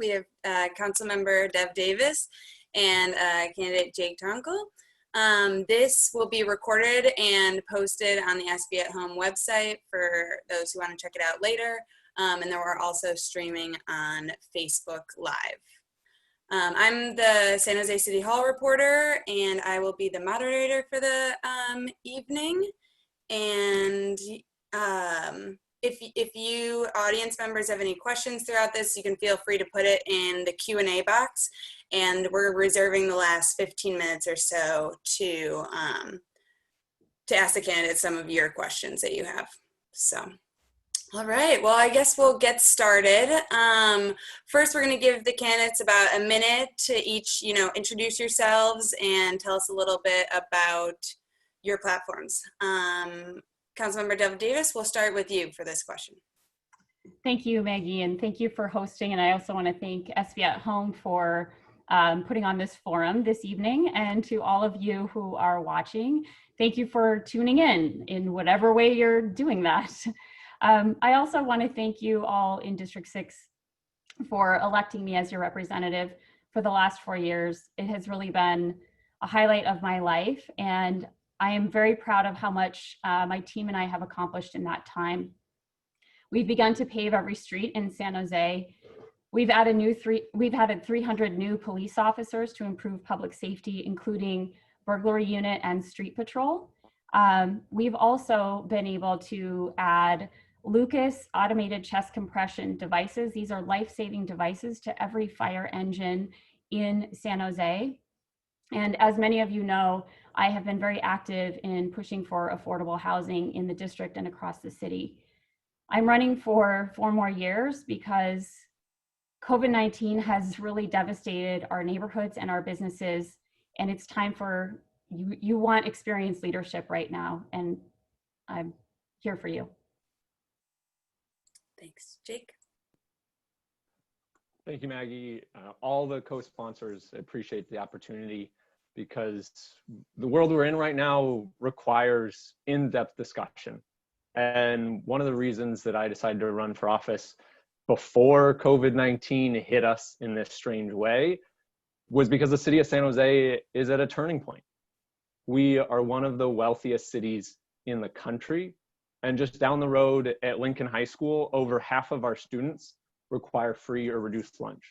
We have Councilmember Dev Davis and candidate Jake Tonkel. This will be recorded and posted on the SB at Home website for those who want to check it out later. And then we're also streaming on Facebook Live. I'm the San Jose City Hall reporter, and I will be the moderator for the evening. And if you audience members have any questions throughout this, you can feel free to put it in the Q&A box. And we're reserving the last 15 minutes or so to ask the candidates some of your questions that you have. So. All right, well, I guess we'll get started. First, we're going to give the candidates about a minute to each, introduce yourselves and tell us a little bit about your platforms. Councilmember Dev Davis, we'll start with you for this question. Thank you, Maggie, and thank you for hosting. And I also want to thank SB at Home for putting on this forum this evening. And to all of you who are watching, thank you for tuning in whatever way you're doing that. I also want to thank you all in District 6 for electing me as your representative for the last 4 years. It has really been a highlight of my life, and I am very proud of how much my team and I have accomplished in that time. We've begun to pave every street in San Jose. We've added 300 new police officers to improve public safety, including burglary unit and street patrol. We've also been able to add Lucas automated chest compression devices. These are life-saving devices to every fire engine in San Jose. And as many of you know, I have been very active in pushing for affordable housing in the district and across the city. I'm running for 4 more years because COVID-19 has really devastated our neighborhoods and our businesses, and it's time for you want experienced leadership right now, and I'm here for you. Thanks. Jake? Thank you, Maggie. All the co-sponsors appreciate the opportunity because the world we're in right now requires in-depth discussion. And one of the reasons that I decided to run for office before COVID-19 hit us in this strange way was because the city of San Jose is at a turning point. We are one of the wealthiest cities in the country. And just down the road at Lincoln High School, over half of our students require free or reduced lunch.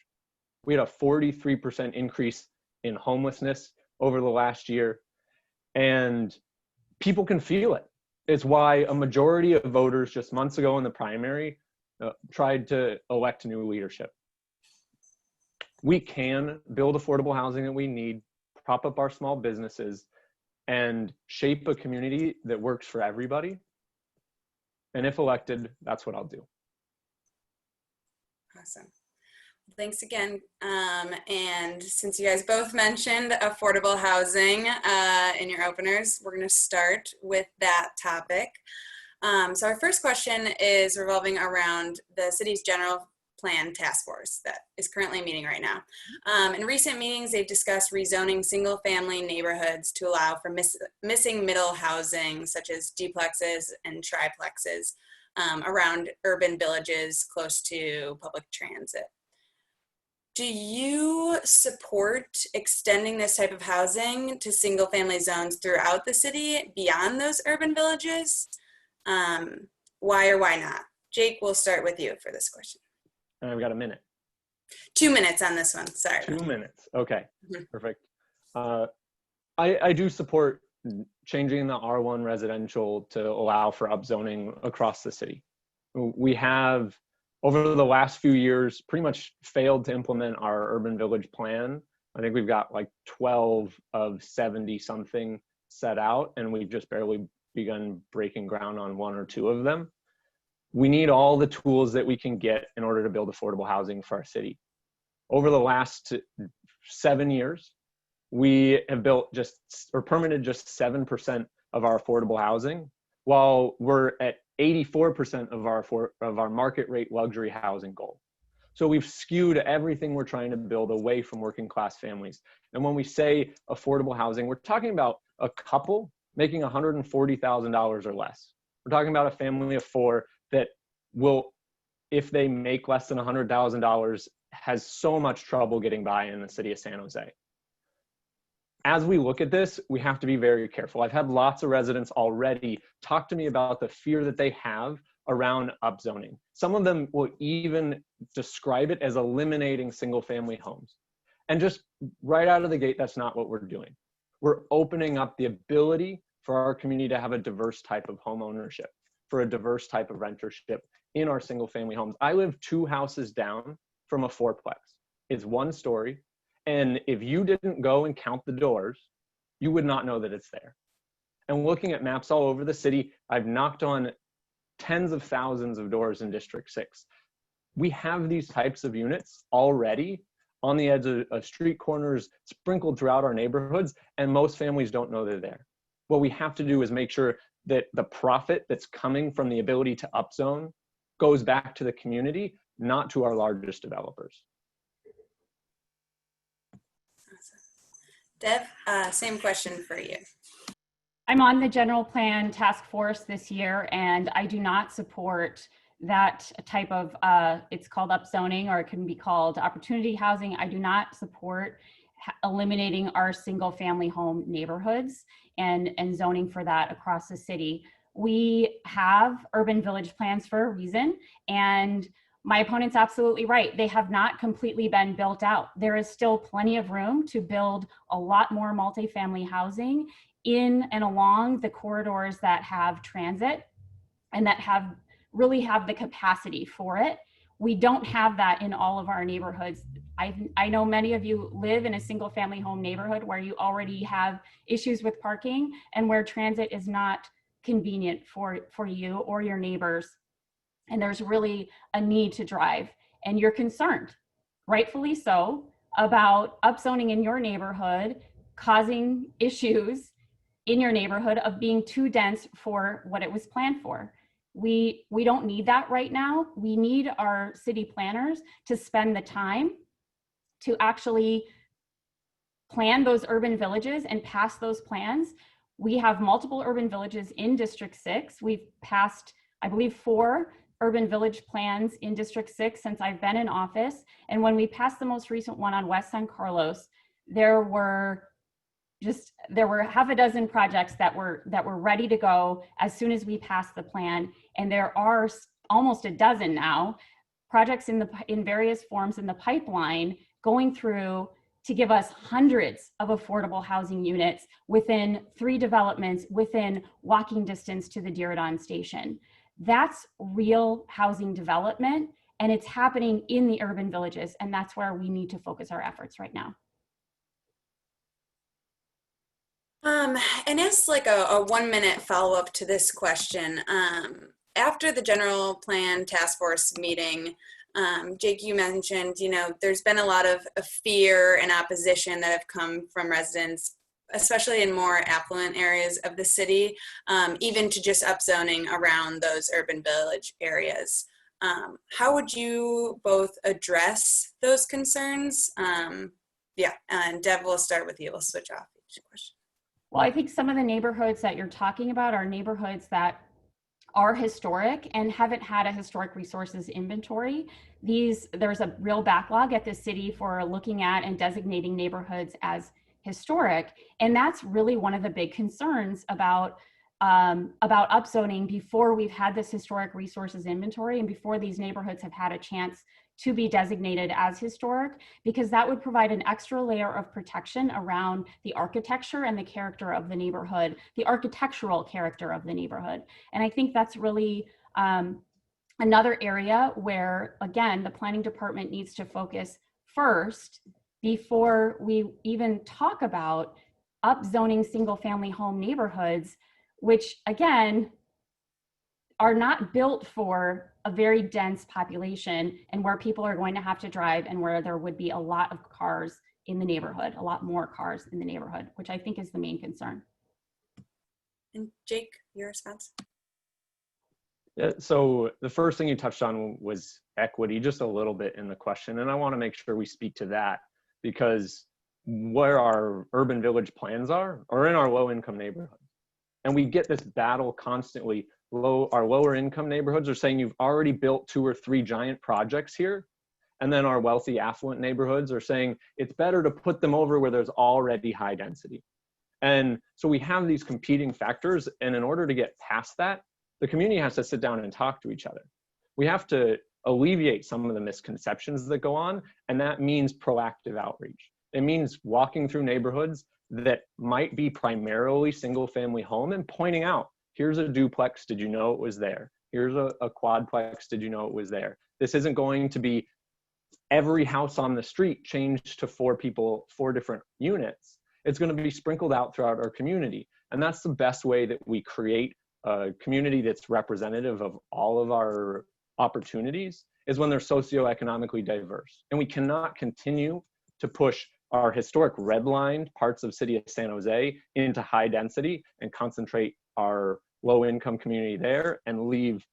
We had a 43% increase in homelessness over the last year, and people can feel it. It's why a majority of voters just months ago in the primary tried to elect new leadership. We can build affordable housing that we need, prop up our small businesses, and shape a community that works for everybody. And if elected, that's what I'll do. Awesome. Thanks again. And since you guys both mentioned affordable housing in your openers, we're going to start with that topic. So our first question is revolving around the city's general plan task force that is currently meeting right now. In recent meetings, they've discussed rezoning single-family neighborhoods to allow for missing middle housing, such as duplexes and triplexes, around urban villages close to public transit. Do you support extending this type of housing to single-family zones throughout the city beyond those urban villages? Why or why not? Jake, we'll start with you for this question. And I've got a minute. 2 minutes on this one, sorry. 2 minutes, okay, perfect. I do support changing the R1 residential to allow for upzoning across the city. We have, over the last few years, pretty much failed to implement our urban village plan. I think we've got like 12 of 70 something set out, and we've just barely begun breaking ground on 1 or 2 of them. We need all the tools that we can get in order to build affordable housing for our city. Over the last 7 years, we have built permitted just 7% of our affordable housing, while we're at 84% of our market rate luxury housing goal. So we've skewed everything we're trying to build away from working class families. And when we say affordable housing, we're talking about a couple making $140,000 or less. We're talking about a family of 4 that will, if they make less than $100,000 has so much trouble getting by in the city of San Jose. As we look at this, we have to be very careful. I've had lots of residents already talk to me about the fear that they have around upzoning. Some of them will even describe it as eliminating single-family homes. And just right out of the gate, that's not what we're doing. We're opening up the ability for our community to have a diverse type of home ownership, for a diverse type of rentership in our single-family homes. I live 2 houses down from a 4-plex. It's 1 story. And if you didn't go and count the doors, you would not know that it's there. And looking at maps all over the city, I've knocked on tens of thousands of doors in District 6. We have these types of units already on the edge of street corners, sprinkled throughout our neighborhoods, and most families don't know they're there. What we have to do is make sure that the profit that's coming from the ability to upzone goes back to the community, not to our largest developers. Deb, same question for you. I'm on the general plan task force this year, and I do not support that type of, it's called upzoning, or it can be called opportunity housing. I do not support eliminating our single family home neighborhoods and zoning for that across the city. We have urban village plans for a reason, and my opponent's absolutely right. They have not completely been built out. There is still plenty of room to build a lot more multifamily housing in and along the corridors that have transit and that really have the capacity for it. We don't have that in all of our neighborhoods. I know many of you live in a single family home neighborhood where you already have issues with parking and where transit is not convenient for you or your neighbors. And there's really a need to drive. And you're concerned, rightfully so, about upzoning in your neighborhood, causing issues in your neighborhood of being too dense for what it was planned for. We don't need that right now. We need our city planners to spend the time to actually plan those urban villages and pass those plans. We have multiple urban villages in District 6. We've passed, I believe, 4 urban village plans in District 6 since I've been in office. And when we passed the most recent one on West San Carlos, there were half a dozen projects that were ready to go as soon as we passed the plan. And there are almost a dozen now projects in various forms in the pipeline going through to give us hundreds of affordable housing units within 3 developments within walking distance to the Diridon station. That's real housing development, and it's happening in the urban villages, and that's where we need to focus our efforts right now. And as like a 1-minute follow-up to this question, after the general plan task force meeting, Jake, you mentioned, there's been a lot of fear and opposition that have come from residents, especially in more affluent areas of the city, even to just upzoning around those urban village areas. How would you both address those concerns? Yeah, and Deb, we'll start with you. We'll switch off each question. Well, I think some of the neighborhoods that you're talking about are neighborhoods that are historic and haven't had a historic resources inventory. There's a real backlog at the city for looking at and designating neighborhoods as historic. And that's really one of the big concerns about upzoning before we've had this historic resources inventory and before these neighborhoods have had a chance to be designated as historic, because that would provide an extra layer of protection around the architecture and the character of the neighborhood, the architectural character of the neighborhood. And I think that's really another area where, again, the planning department needs to focus first before we even talk about upzoning single family home neighborhoods, which again, are not built for a very dense population and where people are going to have to drive and where there would be a lot of cars in the neighborhood, a lot more cars in the neighborhood, which I think is the main concern. And Jake, your response? Yeah, so the first thing you touched on was equity, just a little bit in the question. And I want to make sure we speak to that, because where our urban village plans are in our low income neighborhoods. And we get this battle constantly. Our lower income neighborhoods are saying you've already built 2 or 3 giant projects here, And then our wealthy, affluent neighborhoods are saying it's better to put them over where there's already high density. And so we have these competing factors. And in order to get past that, the community has to sit down and talk to each other. We have to alleviate some of the misconceptions that go on. And that means proactive outreach. It means walking through neighborhoods that might be primarily single family home and pointing out, here's a duplex, did you know it was there? Here's a quadplex, did you know it was there? This isn't going to be every house on the street changed to 4 people, 4 different units. It's going to be sprinkled out throughout our community. And that's the best way that we create a community that's representative of all of our opportunities, is when they're socioeconomically diverse. And we cannot continue to push our historic redlined parts of city of San Jose into high density and concentrate our low income community there and leave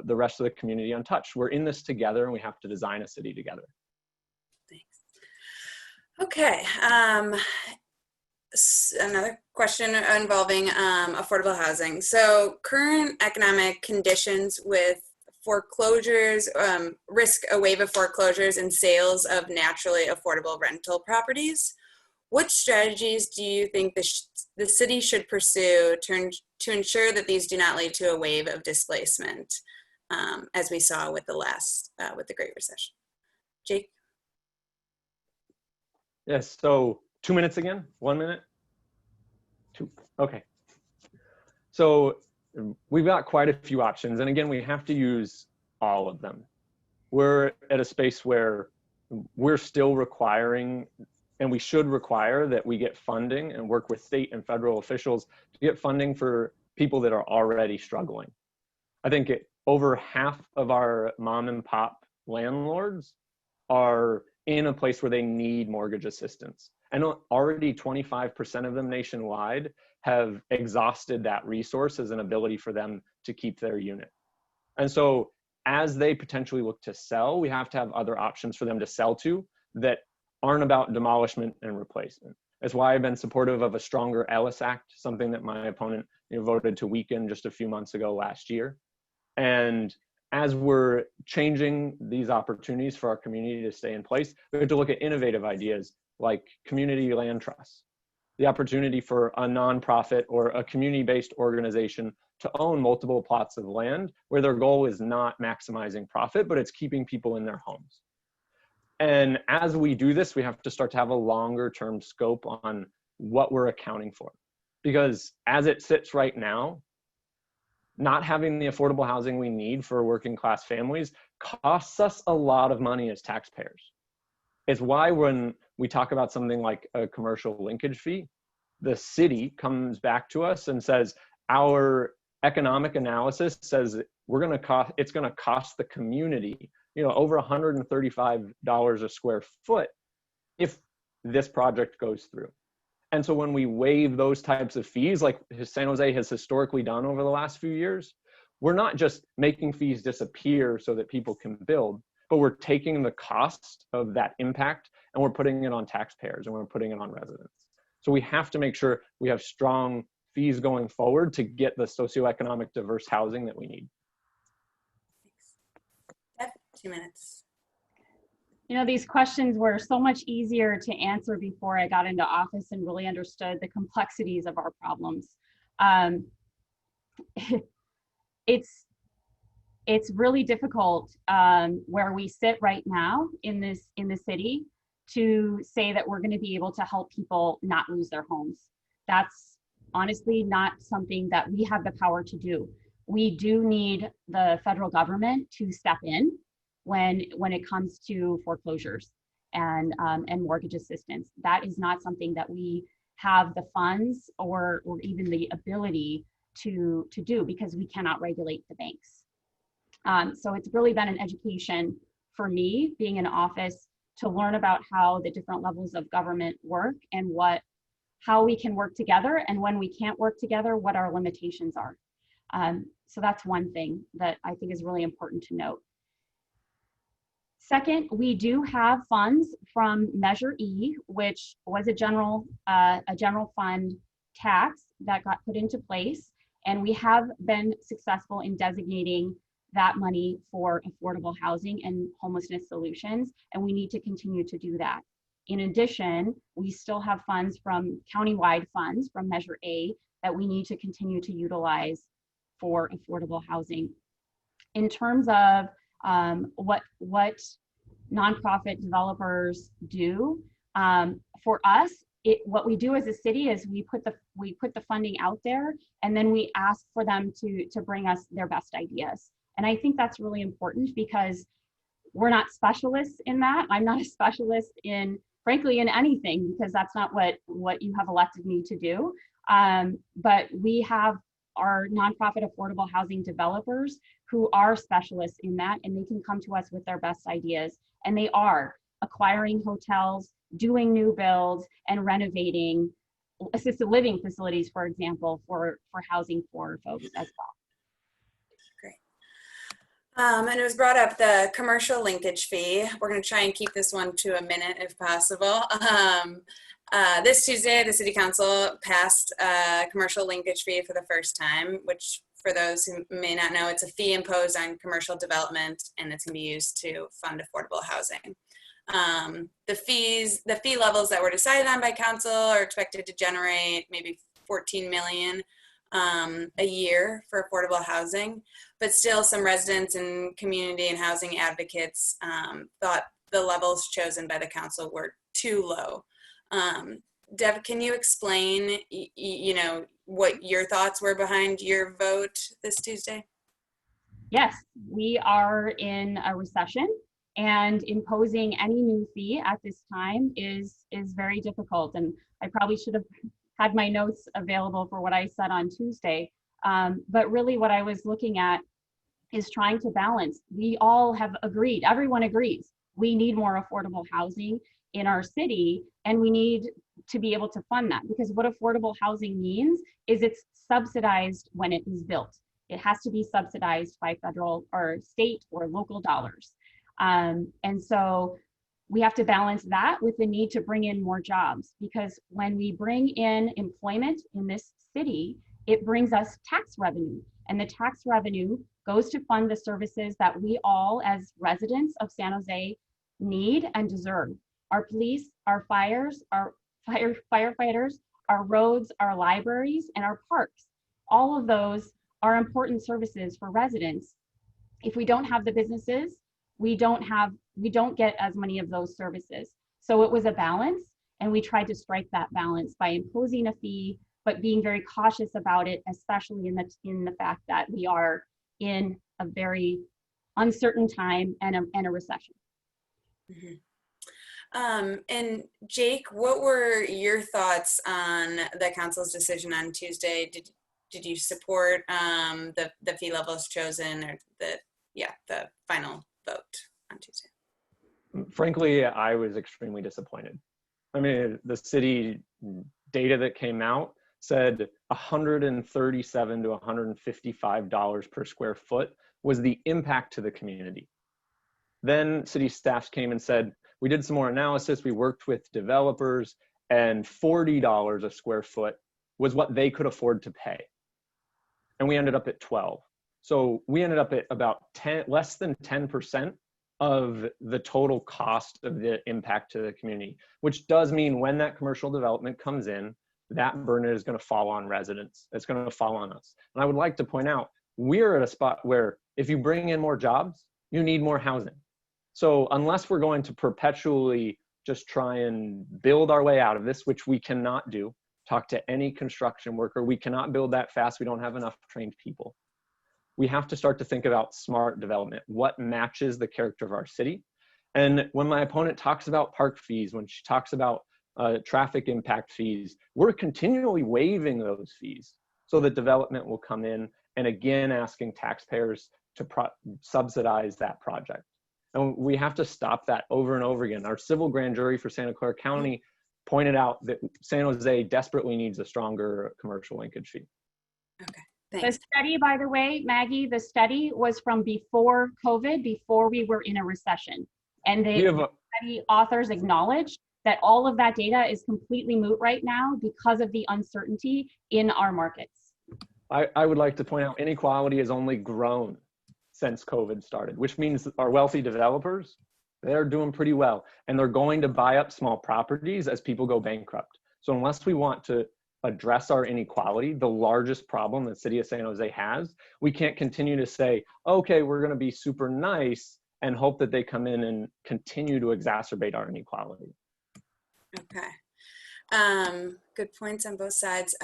the rest of the community untouched. We're in this together and we have to design a city together. Thanks. Okay. Another question involving affordable housing. So current economic conditions with foreclosures, risk a wave of foreclosures and sales of naturally affordable rental properties. What strategies do you think the city should pursue to ensure that these do not lead to a wave of displacement, as we saw with with the Great Recession? Jake? Yes, so 2 minutes again, 1 minute? 2, okay. So we've got quite a few options. And again, we have to use all of them. We're at a space where we're still requiring, and we should require, that we get funding and work with state and federal officials to get funding for people that are already struggling. I think over half of our mom and pop landlords are in a place where they need mortgage assistance. And already 25% of them nationwide have exhausted that resource as an ability for them to keep their unit. And so as they potentially look to sell, we have to have other options for them to sell to that aren't about demolishment and replacement. That's why I've been supportive of a stronger Ellis Act, something that my opponent voted to weaken just a few months ago last year. And as we're changing these opportunities for our community to stay in place, we have to look at innovative ideas like community land trusts, the opportunity for a nonprofit or a community-based organization to own multiple plots of land where their goal is not maximizing profit, but it's keeping people in their homes. And as we do this, we have to start to have a longer term scope on what we're accounting for. Because as it sits right now, not having the affordable housing we need for working class families costs us a lot of money as taxpayers. It's why when we talk about something like a commercial linkage fee, the city comes back to us and says, our economic analysis says it's going to cost the community, over $135 a square foot if this project goes through. And so when we waive those types of fees, like San Jose has historically done over the last few years, we're not just making fees disappear so that people can build, but we're taking the cost of that impact and we're putting it on taxpayers and we're putting it on residents. So we have to make sure we have strong fees going forward to get the socioeconomic diverse housing that we need. Yep, 2 minutes. These questions were so much easier to answer before I got into office and really understood the complexities of our problems. It's really difficult where we sit right now in the city to say that we're going to be able to help people not lose their homes. That's honestly not something that we have the power to do. We do need the federal government to step in when it comes to foreclosures and mortgage assistance. That is not something that we have the funds or even the ability to do because we cannot regulate the banks. So it's really been an education for me being in office to learn about how the different levels of government work and how we can work together, and when we can't work together, what our limitations are. So that's one thing that I think is really important to note. Second, we do have funds from Measure E, which was a general fund tax that got put into place, and we have been successful in designating that money for affordable housing and homelessness solutions, and we need to continue to do that. In addition, we still have funds from countywide funds from Measure A that we need to continue to utilize for affordable housing. In terms of what nonprofit developers do, for us, what we do as a city is we put the funding out there, and then we ask for them to bring us their best ideas. And I think that's really important because we're not specialists in that. I'm not a specialist in, frankly, in anything, because that's not what you have elected me to do. But we have our nonprofit affordable housing developers who are specialists in that, and they can come to us with their best ideas. And they are acquiring hotels, doing new builds, and renovating assisted living facilities, for example, for housing for folks as well. Great. And it was brought up, the commercial linkage fee. We're going to try and keep this one to a minute if possible. This Tuesday, the City Council passed a commercial linkage fee for the first time, which, for those who may not know, it's a fee imposed on commercial development, and it's going to be used to fund affordable housing. The fee levels that were decided on by council are expected to generate maybe 14 million a year for affordable housing, but still some residents and community and housing advocates thought the levels chosen by the council were too low. Deb, can you explain, what your thoughts were behind your vote this Tuesday? Yes, we are in a recession, and imposing any new fee at this time is very difficult. And I probably should have had my notes available for what I said on Tuesday. But really what I was looking at is trying to balance. We all have agreed, everyone agrees, we need more affordable housing in our city, and we need to be able to fund that, because what affordable housing means is it's subsidized when it is built. It has to be subsidized by federal or state or local dollars. And so we have to balance that with the need to bring in more jobs, because when we bring in employment in this city, it brings us tax revenue, and the tax revenue goes to fund the services that we all as residents of San Jose need and deserve. Our police, our fires, our firefighters, our roads, our libraries, and our parks. All of those are important services for residents. If we don't have the businesses, we don't get as many of those services. So it was a balance, and we tried to strike that balance by imposing a fee, but being very cautious about it, especially in the fact that we are in a very uncertain time and a recession. Mm-hmm. And Jake, what were your thoughts on the council's decision on Tuesday? Did you support the fee levels chosen, or the final vote on Tuesday? Frankly, I was extremely disappointed. I mean, the city data that came out said $137 to $155 per square foot was the impact to the community. Then city staffs came and said, we did some more analysis, we worked with developers, and $40 a square foot was what they could afford to pay. And we ended up at 12. So we ended up at about less than 10% of the total cost of the impact to the community, which does mean when that commercial development comes in, that burden is going to fall on residents. It's going to fall on us. And I would like to point out, we're at a spot where if you bring in more jobs, you need more housing. So unless we're going to perpetually just try and build our way out of this, which we cannot do, talk to any construction worker, we cannot build that fast. We don't have enough trained people. We have to start to think about smart development, what matches the character of our city. And when my opponent talks about park fees, when she talks about traffic impact fees, we're continually waiving those fees so that development will come in, and again, asking taxpayers to subsidize that project. And we have to stop that over and over again. Our civil grand jury for Santa Clara County pointed out that San Jose desperately needs a stronger commercial linkage fee. Okay, thanks. The study, by the way, Maggie, the study was from before COVID, before we were in a recession. And the study authors acknowledged that all of that data is completely moot right now because of the uncertainty in our markets. I would like to point out inequality has only grown since COVID started, which means our wealthy developers, they're doing pretty well. And they're going to buy up small properties as people go bankrupt. So unless we want to address our inequality, the largest problem the city of San Jose has, we can't continue to say, okay, we're going to be super nice and hope that they come in and continue to exacerbate our inequality. Okay. Good points on both sides.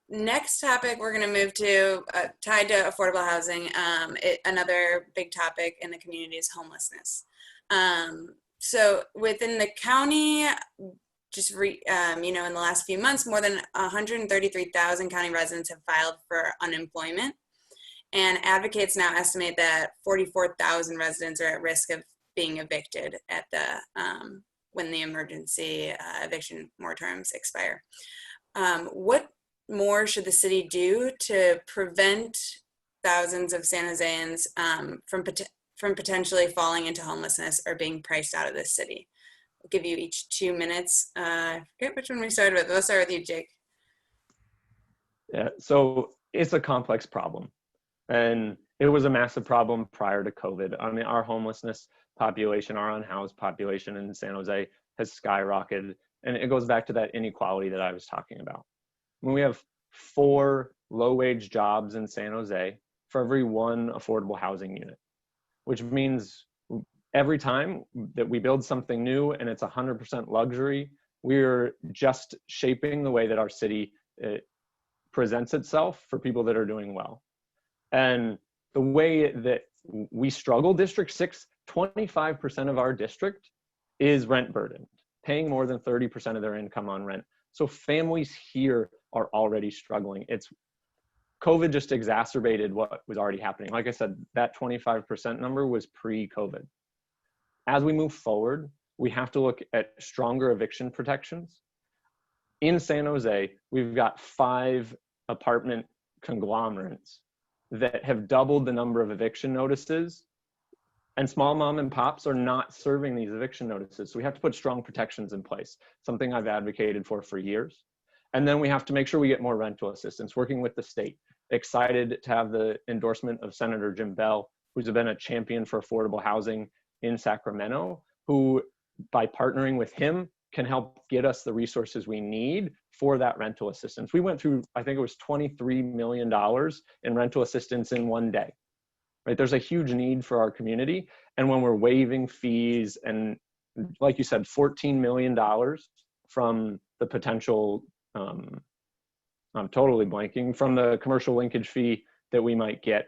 Next topic we're going to move to, tied to affordable housing, another big topic in the community is homelessness. So within the county, in the last few months, more than 133,000 county residents have filed for unemployment. And advocates now estimate that 44,000 residents are at risk of being evicted at when the emergency eviction moratoriums expire. What more should the city do to prevent thousands of San Joseans from potentially falling into homelessness or being priced out of this city? I'll give you each 2 minutes. I forget which one we started with. We'll start with you, Jake. Yeah, so it's a complex problem. And it was a massive problem prior to COVID. I mean, our homelessness population, our unhoused population in San Jose has skyrocketed. And it goes back to that inequality that I was talking about. When we have 4 low-wage jobs in San Jose for every 1 affordable housing unit, which means every time that we build something new and it's 100% luxury, we're just shaping the way that our city presents itself for people that are doing well. And the way that we struggle, District 6, 25% of our district is rent burdened, paying more than 30% of their income on rent. So families here are already struggling. COVID just exacerbated what was already happening. Like I said, that 25% number was pre-COVID. As we move forward, we have to look at stronger eviction protections. In San Jose, we've got 5 apartment conglomerates that have doubled the number of eviction notices, and small mom and pops are not serving these eviction notices. So we have to put strong protections in place, something I've advocated for years. And then we have to make sure we get more rental assistance, working with the state. Excited to have the endorsement of Senator Jim Bell, who's been a champion for affordable housing in Sacramento, who by partnering with him can help get us the resources we need for that rental assistance. We went through, I think it was $23 million in rental assistance in one day, right? There's a huge need for our community. And when we're waiving fees and, like you said, $14 million from the potential, I'm totally blanking, from the commercial linkage fee that we might get,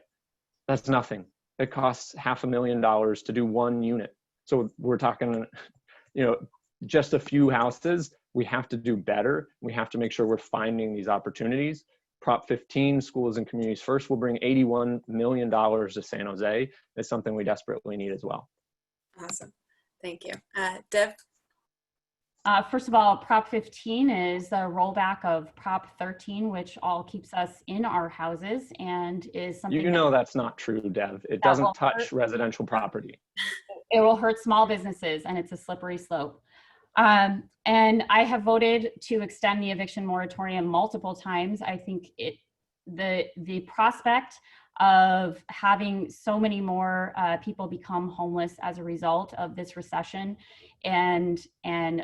that's nothing. It costs $500,000 to do 1 unit. So we're talking, just a few houses. We have to do better. We have to make sure we're finding these opportunities. Prop 15, Schools and Communities First, will bring $81 million to San Jose. It's something we desperately need as well. Awesome. Thank you. Deb? First of all, Prop 15 is a rollback of Prop 13, which all keeps us in our houses and is something that's not true, Dev. It doesn't touch residential property. It will hurt small businesses, and it's a slippery slope. And I have voted to extend the eviction moratorium multiple times. I think the prospect of having so many more people become homeless as a result of this recession and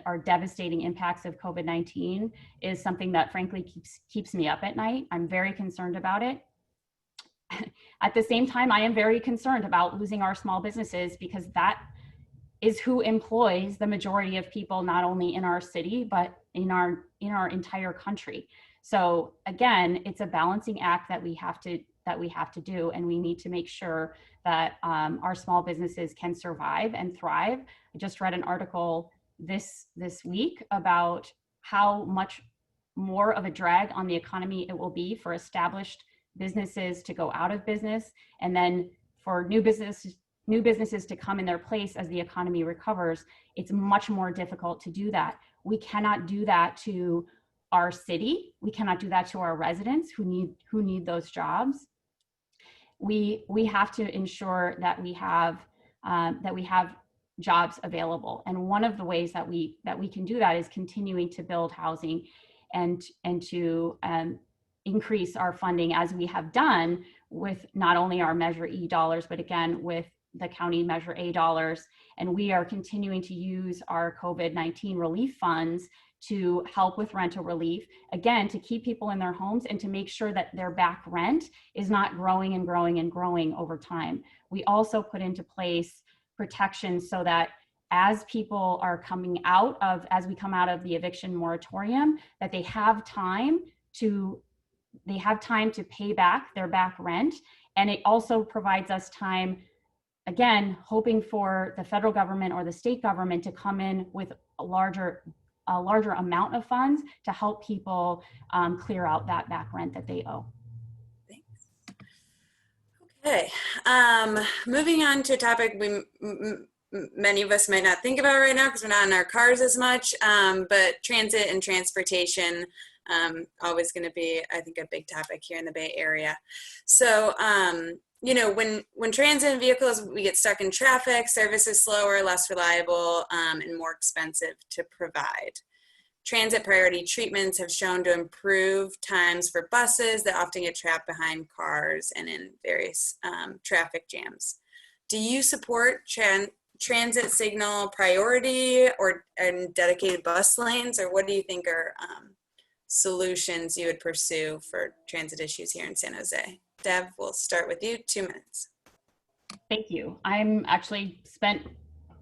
our devastating impacts of COVID-19 is something that frankly keeps me up at night. I'm very concerned about it. At the same time, I am very concerned about losing our small businesses, because that is who employs the majority of people, not only in our city, but in our entire country. So again, it's a balancing act that we have to do, and we need to make sure that our small businesses can survive and thrive. I just read an article this week about how much more of a drag on the economy it will be for established businesses to go out of business, and then for new businesses to come in their place as the economy recovers. It's much more difficult to do that. We cannot do that to our city. We cannot do that to our residents who need those jobs. We have to ensure that we have jobs available. And one of the ways that we can do that is continuing to build housing and to increase our funding, as we have done with not only our Measure E dollars, but again, with the county Measure A dollars. And we are continuing to use our COVID-19 relief funds to help with rental relief, again, to keep people in their homes and to make sure that their back rent is not growing and growing and growing over time. We also put into place protections so that as people are coming out of, as we come out of the eviction moratorium, that they have time to pay back their back rent. And it also provides us time, again, hoping for the federal government or the state government to come in with a larger amount of funds to help people clear out that back rent that they owe. Thanks. Okay, moving on to a topic many of us might not think about right now because we're not in our cars as much, but transit and transportation, always going to be, I think, a big topic here in the Bay Area. So, you know, when transit vehicles, we get stuck in traffic, service is slower, less reliable, and more expensive to provide. Transit priority treatments have shown to improve times for buses that often get trapped behind cars and in various traffic jams. Do you support transit signal priority and dedicated bus lanes, or what do you think are solutions you would pursue for transit issues here in San Jose? Deb, we'll start with you, 2 minutes. Thank you. I'm actually spent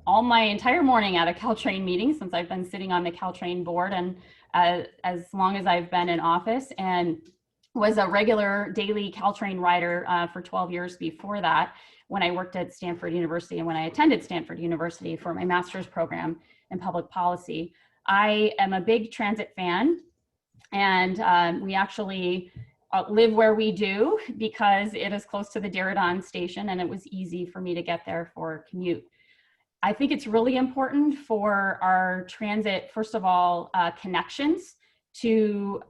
all my entire morning at a Caltrain meeting since I've been sitting on the Caltrain board and as long as I've been in office, and was a regular daily Caltrain rider for 12 years before that when I worked at Stanford University and when I attended Stanford University for my master's program in public policy. I am a big transit fan, and we actually live where we do because it is close to the Diridon station and it was easy for me to get there for commute. I think it's really important for our transit, first of all, connections to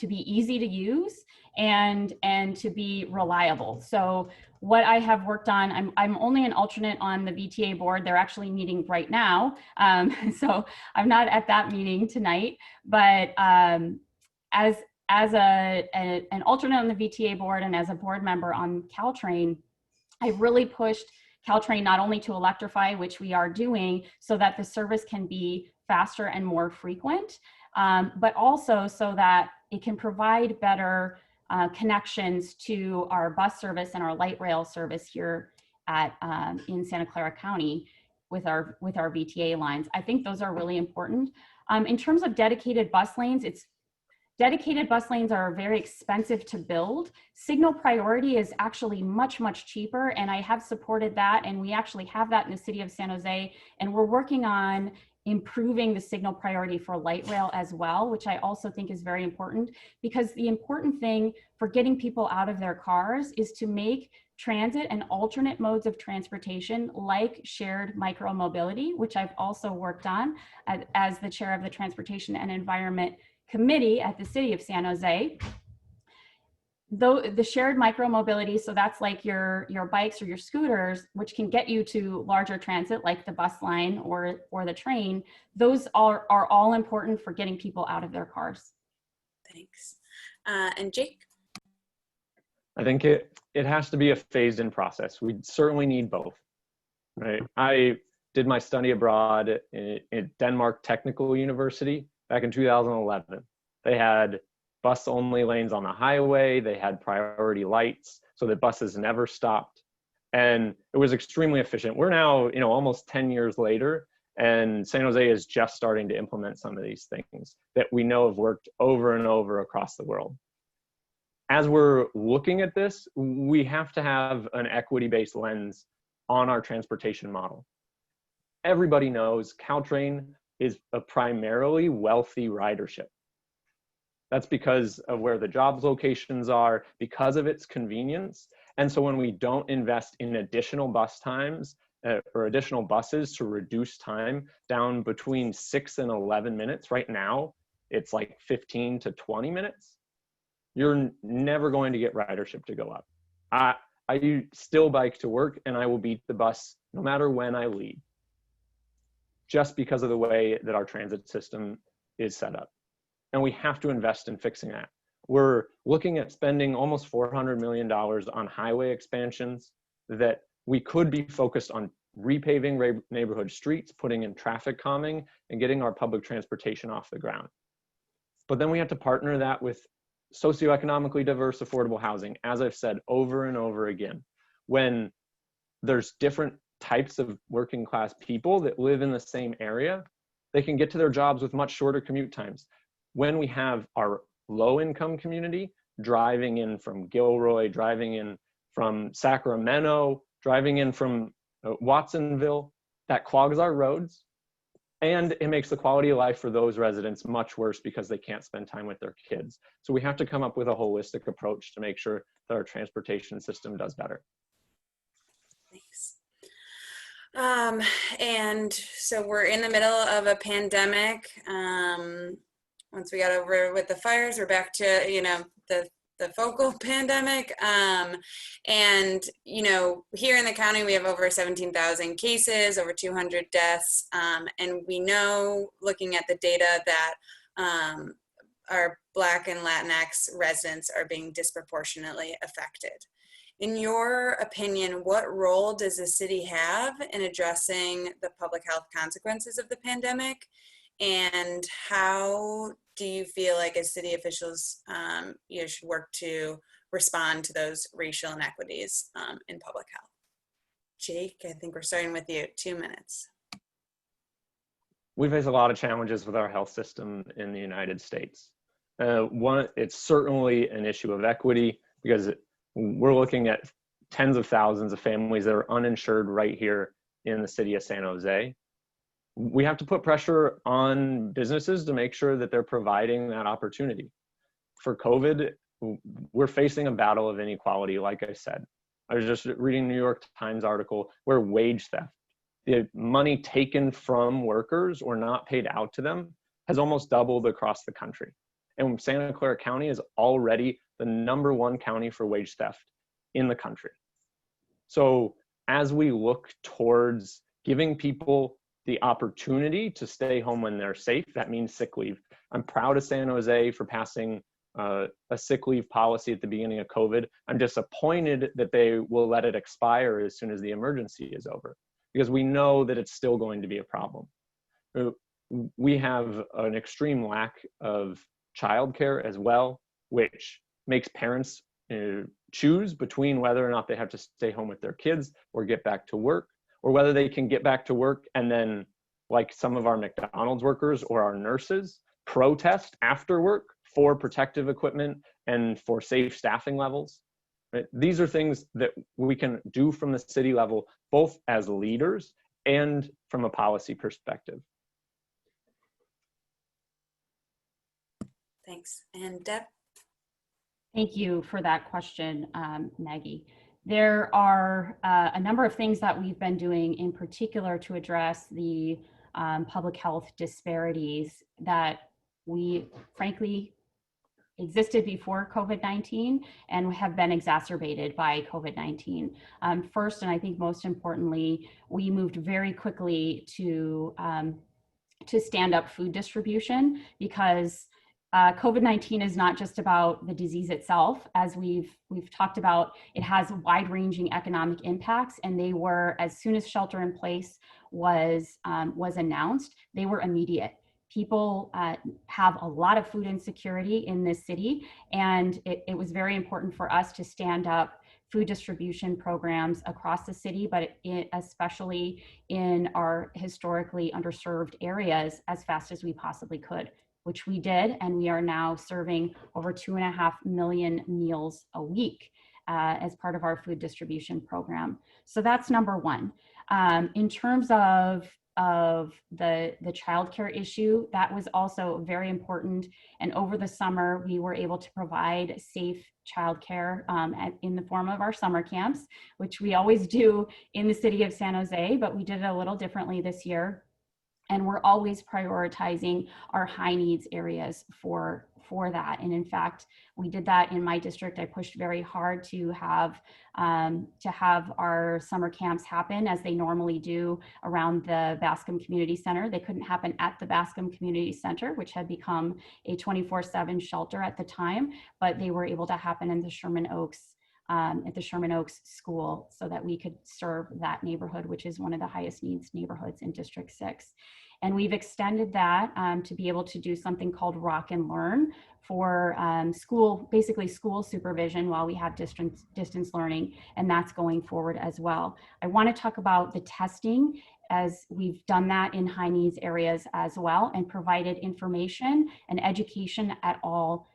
be easy to use and to be reliable. So what I have worked on, I'm only an alternate on the VTA board. They're actually meeting right now. So I'm not at that meeting tonight, but as an alternate on the VTA board and as a board member on Caltrain, I've really pushed Caltrain not only to electrify, which we are doing, so that the service can be faster and more frequent, but also so that it can provide better connections to our bus service and our light rail service here at in Santa Clara County with our VTA lines. I think those are really important. In terms of dedicated bus lanes, dedicated bus lanes are very expensive to build. Signal priority is actually much, much cheaper, and I have supported that, and we actually have that in the city of San Jose, and we're working on improving the signal priority for light rail as well, which I also think is very important, because the important thing for getting people out of their cars is to make transit and alternate modes of transportation like shared micromobility, which I've also worked on as the chair of the Transportation and Environment Committee at the City of San Jose. Though the shared micromobility, so that's like your bikes or your scooters, which can get you to larger transit like the bus line or the train, those are all important for getting people out of their cars. Thanks. And Jake? I think it has to be a phased in process. We certainly need both, right? I did my study abroad at Denmark Technical University back in 2011. They had bus only lanes on the highway. They had priority lights so that buses never stopped. And it was extremely efficient. We're now, almost 10 years later, and San Jose is just starting to implement some of these things that we know have worked over and over across the world. As we're looking at this, we have to have an equity-based lens on our transportation model. Everybody knows Caltrain is a primarily wealthy ridership. That's because of where the jobs locations are, because of its convenience. And so when we don't invest in additional bus times or additional buses to reduce time down between 6 and 11 minutes, right now, it's like 15 to 20 minutes, you're never going to get ridership to go up. I still bike to work and I will beat the bus no matter when I leave, just because of the way that our transit system is set up. And we have to invest in fixing that. We're looking at spending almost $400 million on highway expansions that we could be focused on repaving neighborhood streets, putting in traffic calming, and getting our public transportation off the ground. But then we have to partner that with socioeconomically diverse affordable housing, as I've said over and over again. When there's different types of working class people that live in the same area, they can get to their jobs with much shorter commute times. When we have our low income community driving in from Gilroy, driving in from Sacramento, driving in from Watsonville, that clogs our roads, and it makes the quality of life for those residents much worse because they can't spend time with their kids. So we have to come up with a holistic approach to make sure that our transportation system does better. Thanks. And so we're in the middle of a pandemic. Once we got over with the fires, we're back to, you know, the focal pandemic. And, you know, here in the county, we have over 17,000 cases, over 200 deaths. And we know, looking at the data, that our Black and Latinx residents are being disproportionately affected. In your opinion, what role does the city have in addressing the public health consequences of the pandemic? And how do you feel like as city officials, you should work to respond to those racial inequities in public health? Jake, I think we're starting with you. 2 minutes. We face a lot of challenges with our health system in the United States. One, it's certainly an issue of equity because we're looking at tens of thousands of families that are uninsured right here in the city of San Jose. We have to put pressure on businesses to make sure that they're providing that opportunity. For COVID, we're facing a battle of inequality, like I said. I was just reading a New York Times article where wage theft, the money taken from workers or not paid out to them, has almost doubled across the country. And Santa Clara County is already the #1 county for wage theft in the country. So as we look towards giving people the opportunity to stay home when they're safe, that means sick leave. I'm proud of San Jose for passing a sick leave policy at the beginning of COVID. I'm disappointed that they will let it expire as soon as the emergency is over, because we know that it's still going to be a problem. We have an extreme lack of childcare as well, which makes parents choose between whether or not they have to stay home with their kids or get back to work, or whether they can get back to work and then, like some of our McDonald's workers or our nurses, protest after work for protective equipment and for safe staffing levels. Right? These are things that we can do from the city level, both as leaders and from a policy perspective. Thanks. And Deb? Thank you for that question, Maggie. There are a number of things that we've been doing in particular to address the public health disparities that we frankly existed before COVID-19 and have been exacerbated by COVID-19. First, and I think most importantly, we moved very quickly to stand up food distribution, because COVID-19 is not just about the disease itself. As we've talked about, it has wide-ranging economic impacts, and they were, as soon as shelter in place was announced, they were immediate. People have a lot of food insecurity in this city, and it was very important for us to stand up food distribution programs across the city, but especially in our historically underserved areas as fast as we possibly could, which we did, and we are now serving over 2.5 million meals a week as part of our food distribution program. So that's number one. In terms of the childcare issue, that was also very important. And over the summer, we were able to provide safe childcare in the form of our summer camps, which we always do in the city of San Jose, but we did it a little differently this year. And we're always prioritizing our high needs areas for that. And in fact, we did that in my district. I pushed very hard to have our summer camps happen as they normally do around the Bascom Community Center. They couldn't happen at the Bascom Community Center, which had become a 24/7 shelter at the time, but they were able to happen in the Sherman Oaks at the Sherman Oaks School, so that we could serve that neighborhood, which is one of the highest needs neighborhoods in District 6. And we've extended that to be able to do something called Rock and Learn for basically school supervision while we have distance learning, and that's going forward as well. I want to talk about the testing, as we've done that in high needs areas as well, and provided information and education at all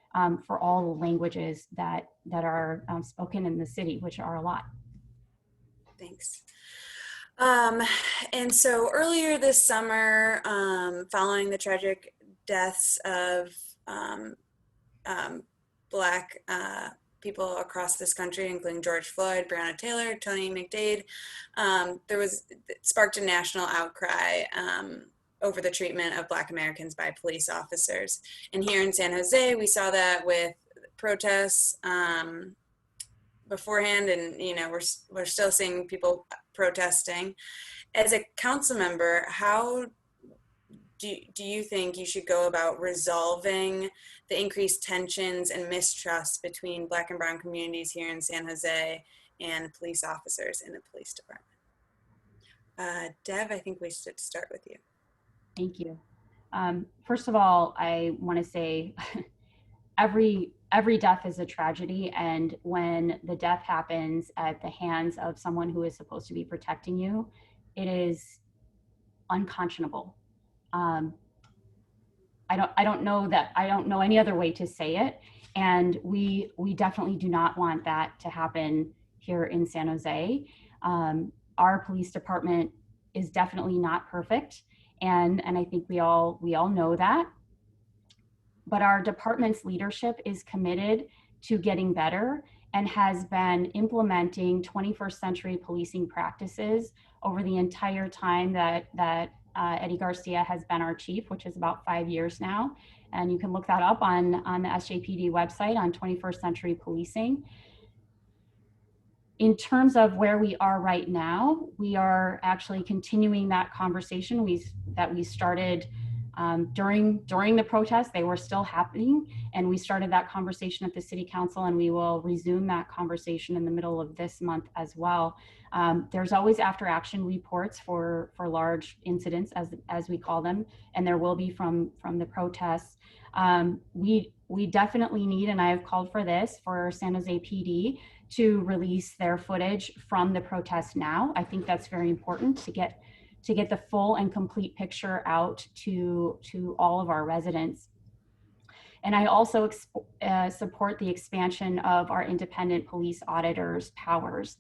for all languages that are spoken in the city, which are a lot. Thanks. And so earlier this summer, following the tragic deaths of Black people across this country, including George Floyd, Breonna Taylor, Tony McDade, it sparked a national outcry over the treatment of Black Americans by police officers. And here in San Jose, we saw that with protests beforehand, and we're still seeing people protesting. As a council member, how do you think you should go about resolving the increased tensions and mistrust between Black and brown communities here in San Jose and police officers in the police department? Dev, I think we should start with you. Thank you. First of all, I want to say every death is a tragedy, and when the death happens at the hands of someone who is supposed to be protecting you, it is unconscionable. I don't know any other way to say it, and we definitely do not want that to happen here in San Jose. Our police department is definitely not perfect, and I think we all know that. But our department's leadership is committed to getting better and has been implementing 21st century policing practices over the entire time that Eddie Garcia has been our chief, which is about 5 years now. And you can look that up on the SJPD website on 21st century policing. In terms of where we are right now, we are actually continuing that conversation that we started during the protests. They were still happening, and we started that conversation at the city council, and we will resume that conversation in the middle of this month as well. There's always after action reports for large incidents, as we call them, and there will be from the protests. We definitely need, and I have called for this, for San Jose PD to release their footage from the protest now. I think that's very important to get the full and complete picture out to all of our residents. And I also support the expansion of our independent police auditors' powers.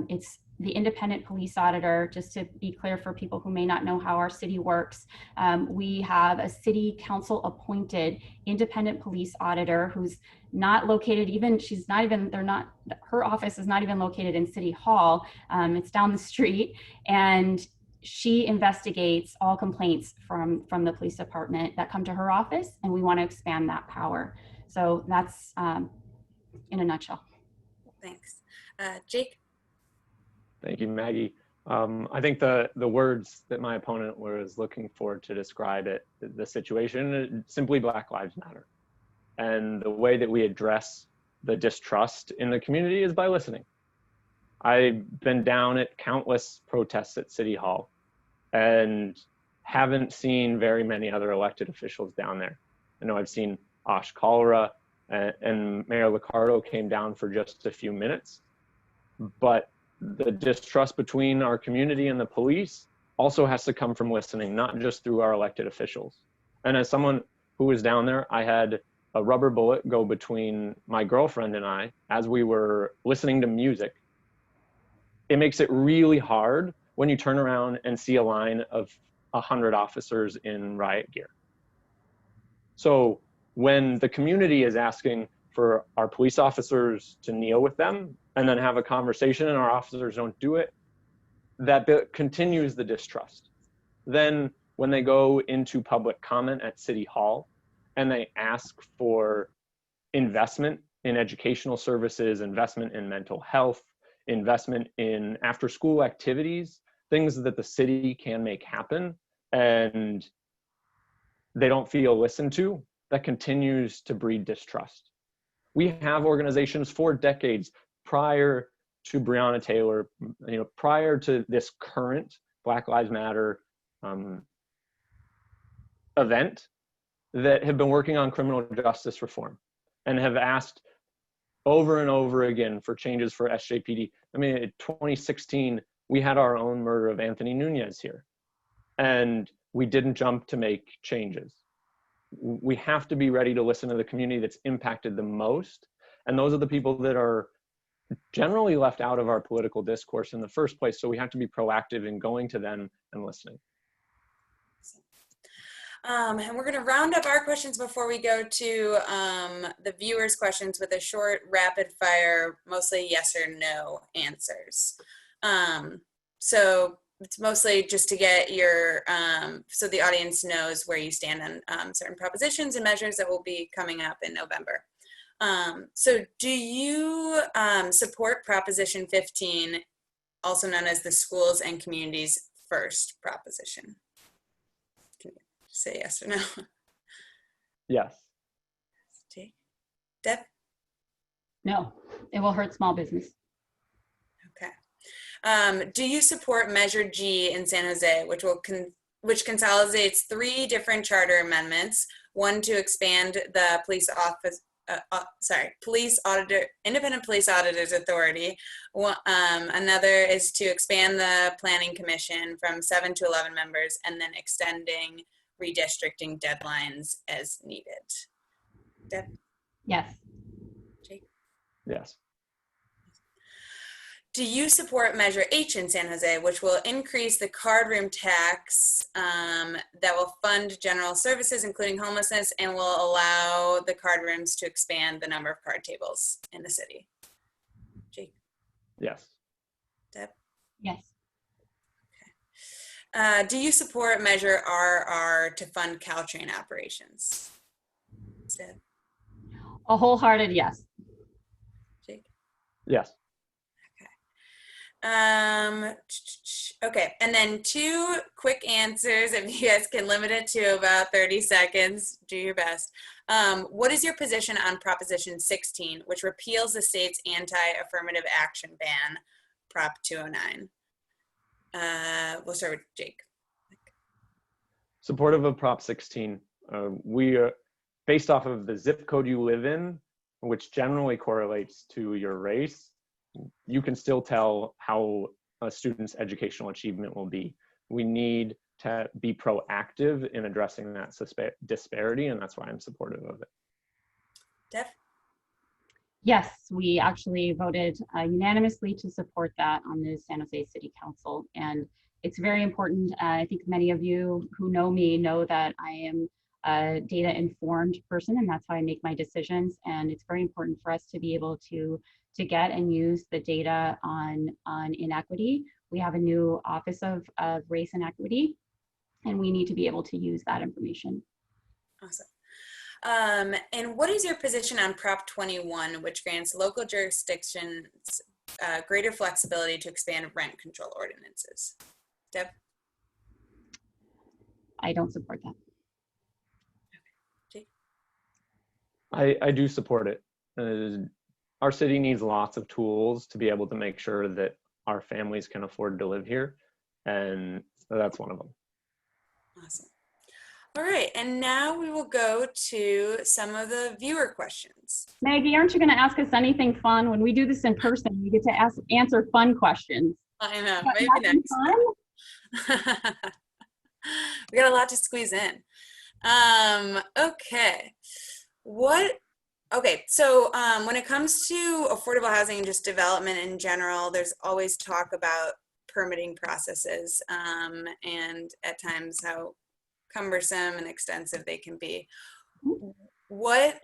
It's the independent police auditor, just to be clear for people who may not know how our city works, we have a city council appointed independent police auditor who's not located her office is not even located in City Hall. It's down the street, and she investigates all complaints from the police department that come to her office, and we want to expand that power. So that's in a nutshell. Thanks. Jake? Thank you, Maggie. I think the words that my opponent was looking for to describe the situation, simply Black Lives Matter. And the way that we address the distrust in the community is by listening. I've been down at countless protests at City Hall and haven't seen very many other elected officials down there. I know I've seen Ash Kalra and Mayor Liccardo came down for just a few minutes, but the distrust between our community and the police also has to come from listening, not just through our elected officials. And as someone who was down there, I had a rubber bullet go between my girlfriend and I as we were listening to music. It makes it really hard when you turn around and see a line of 100 officers in riot gear. So when the community is asking for our police officers to kneel with them and then have a conversation and our officers don't do it, that continues the distrust. Then when they go into public comment at City Hall and they ask for investment in educational services, investment in mental health, investment in after-school activities, things that the city can make happen, and they don't feel listened to, that continues to breed distrust. We have organizations for decades prior to Breonna Taylor, prior to this current Black Lives Matter event, that have been working on criminal justice reform and have asked over and over again for changes for SJPD. I mean, in 2016, we had our own murder of Anthony Nunez here, and we didn't jump to make changes. We have to be ready to listen to the community that's impacted the most, and those are the people that are generally left out of our political discourse in the first place, so we have to be proactive in going to them and listening. And we're going to round up our questions before we go to the viewers' questions with a short, rapid fire, mostly yes or no answers. So it's mostly just to get your, so the audience knows where you stand on certain propositions and measures that will be coming up in November. So do you support Proposition 15, also known as the Schools and Communities First proposition? Say yes or no. Yes. Deb? No, it will hurt small business. Okay. Do you support Measure G in San Jose, which consolidates 3 different charter amendments? One to expand the Independent Police Auditors Authority. Another is to expand the Planning Commission from 7 to 11 members, and then extending redistricting deadlines as needed. Deb? Yes. Jake? Yes. Do you support Measure H in San Jose, which will increase the card room tax that will fund general services, including homelessness, and will allow the card rooms to expand the number of card tables in the city? Jake? Yes. Deb? Yes. Do you support Measure RR to fund Caltrain operations? Deb? A wholehearted yes. Jake? Yes. Okay, and then 2 quick answers, if you guys can limit it to about 30 seconds, do your best. What is your position on Proposition 16, which repeals the state's anti-affirmative action ban, Prop 209? We'll start with Jake. Supportive of Prop 16. We are based off of the zip code you live in, which generally correlates to your race. You can still tell how a student's educational achievement will be. We need to be proactive in addressing that disparity, and that's why I'm supportive of it. Deb? Yes, we actually voted unanimously to support that on the San Jose City Council. And it's very important. I think many of you who know me know that I am a data-informed person, and that's how I make my decisions. And it's very important for us to be able to get and use the data on inequity. We have a new Office of Race and Equity, and we need to be able to use that information. Awesome. And what is your position on Prop 21, which grants local jurisdictions greater flexibility to expand rent control ordinances? Deb? I don't support that. Jake? I do support it. Our city needs lots of tools to be able to make sure that our families can afford to live here, and that's one of them. Awesome. All right, and now we will go to some of the viewer questions. Maggie, aren't you going to ask us anything fun? When we do this in person, we get to answer fun questions. I know, But maybe nothing next. We got a lot to squeeze in. Okay, so when it comes to affordable housing and just development in general, there's always talk about permitting processes and at times how cumbersome and extensive they can be. What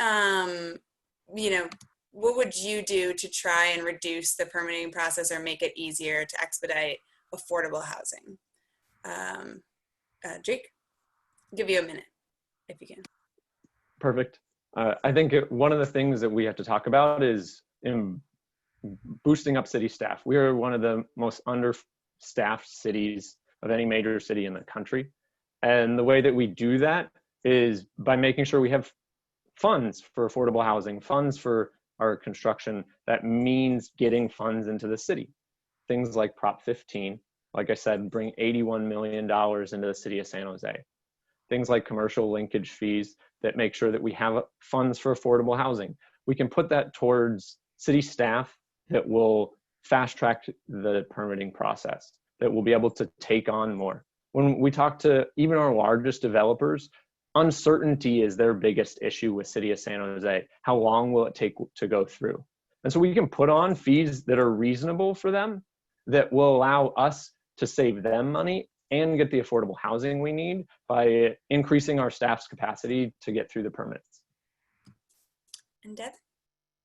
what would you do to try and reduce the permitting process or make it easier to expedite affordable housing? Jake? give you a minute if you can. Perfect. I think one of the things that we have to talk about is in boosting up city staff. We are one of the most understaffed cities of any major city in the country. And the way that we do that is by making sure we have funds for affordable housing, funds for our construction. That means getting funds into the city. Things like Prop 15, like I said, bring $81 million into the city of San Jose. Things like commercial linkage fees that make sure that we have funds for affordable housing. We can put that towards city staff that will fast track the permitting process, that will be able to take on more. When we talk to even our largest developers, uncertainty is their biggest issue with city of San Jose. How long will it take to go through? And so we can put on fees that are reasonable for them, that will allow us to save them money and get the affordable housing we need by increasing our staff's capacity to get through the permits. And Deb?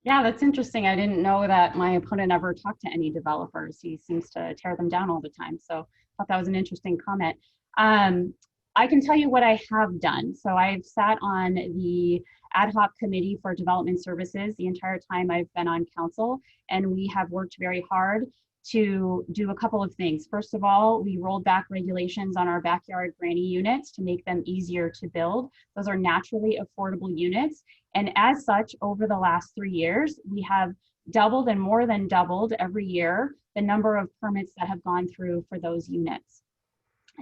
Yeah, that's interesting. I didn't know that my opponent ever talked to any developers. He seems to tear them down all the time. So I thought that was an interesting comment. I can tell you what I have done. So I've sat on the ad hoc committee for development services the entire time I've been on council, and we have worked very hard to do a couple of things. First of all, we rolled back regulations on our backyard granny units to make them easier to build. Those are naturally affordable units. And as such, over the last 3 years, we have doubled and more than doubled every year the number of permits that have gone through for those units.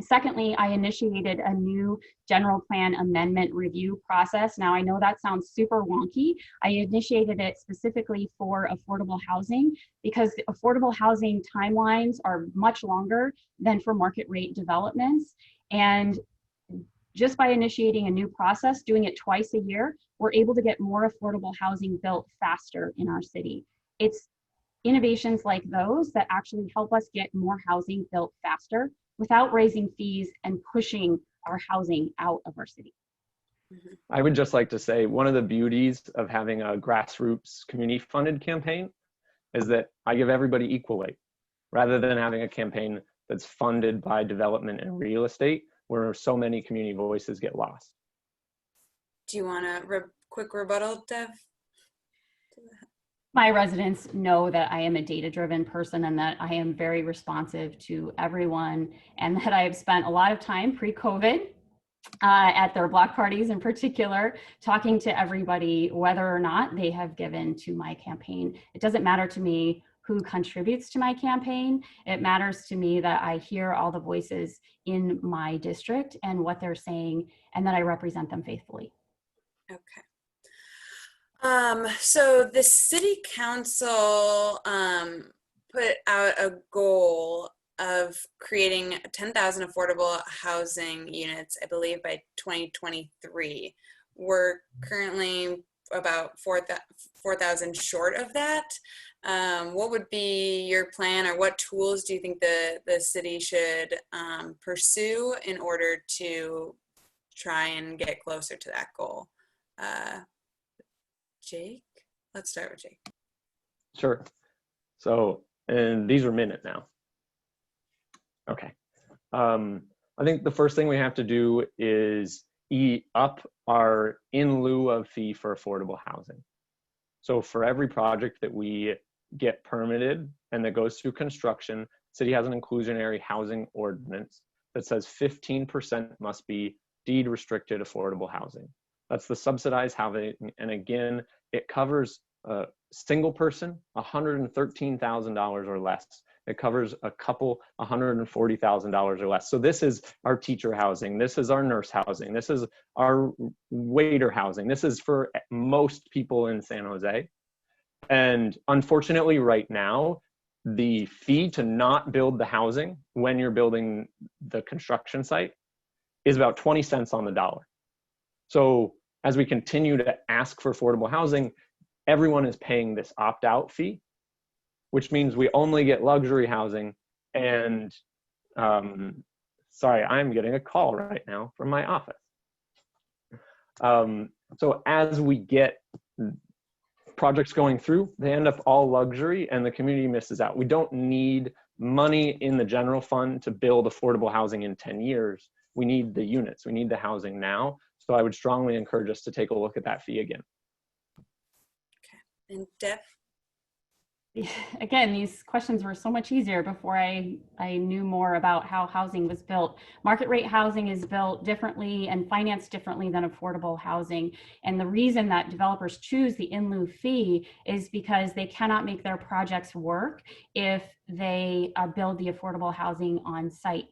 Secondly, I initiated a new general plan amendment review process. Now, I know that sounds super wonky. I initiated it specifically for affordable housing because the affordable housing timelines are much longer than for market rate developments. And just by initiating a new process, doing it twice a year, we're able to get more affordable housing built faster in our city. It's innovations like those that actually help us get more housing built faster without raising fees and pushing our housing out of our city. I would just like to say one of the beauties of having a grassroots community funded campaign is that I give everybody equal weight rather than having a campaign that's funded by development and real estate where so many community voices get lost. Do you want a quick rebuttal, Dev? My residents know that I am a data-driven person and that I am very responsive to everyone, and that I have spent a lot of time pre-COVID at their block parties in particular, talking to everybody whether or not they have given to my campaign. It doesn't matter to me who contributes to my campaign. It matters to me that I hear all the voices in my district and what they're saying, and that I represent them faithfully. Okay. So the city council put out a goal of creating 10,000 affordable housing units, I believe, by 2023. We're currently about 4,000 short of that. What would be your plan, or what tools do you think the city should pursue in order to try and get closer to that goal? Jake? Let's start with Jake. Sure. So, and these are minute now. Okay. I think the first thing we have to do is up our in lieu of fee for affordable housing. So for every project that we get permitted and that goes through construction, city has an inclusionary housing ordinance that says 15% must be deed restricted affordable housing. That's the subsidized housing, and again, it covers a single person, $113,000 or less. It covers a couple, $140,000 or less. So this is our teacher housing. This is our nurse housing. This is our waiter housing. This is for most people in San Jose. And unfortunately, right now, the fee to not build the housing when you're building the construction site is about 20 cents on the dollar. So as we continue to ask for affordable housing, everyone is paying this opt-out fee, which means we only get luxury housing. And sorry, I'm getting a call right now from my office. So as we get projects going through, they end up all luxury and the community misses out. We don't need money in the general fund to build affordable housing in 10 years. we need the units, we need the housing now. So I would strongly encourage us to take a look at that fee again. And Deb? Again, these questions were so much easier before I knew more about how housing was built. Market rate housing is built differently and financed differently than affordable housing. And the reason that developers choose the in lieu fee is because they cannot make their projects work if they build the affordable housing on site.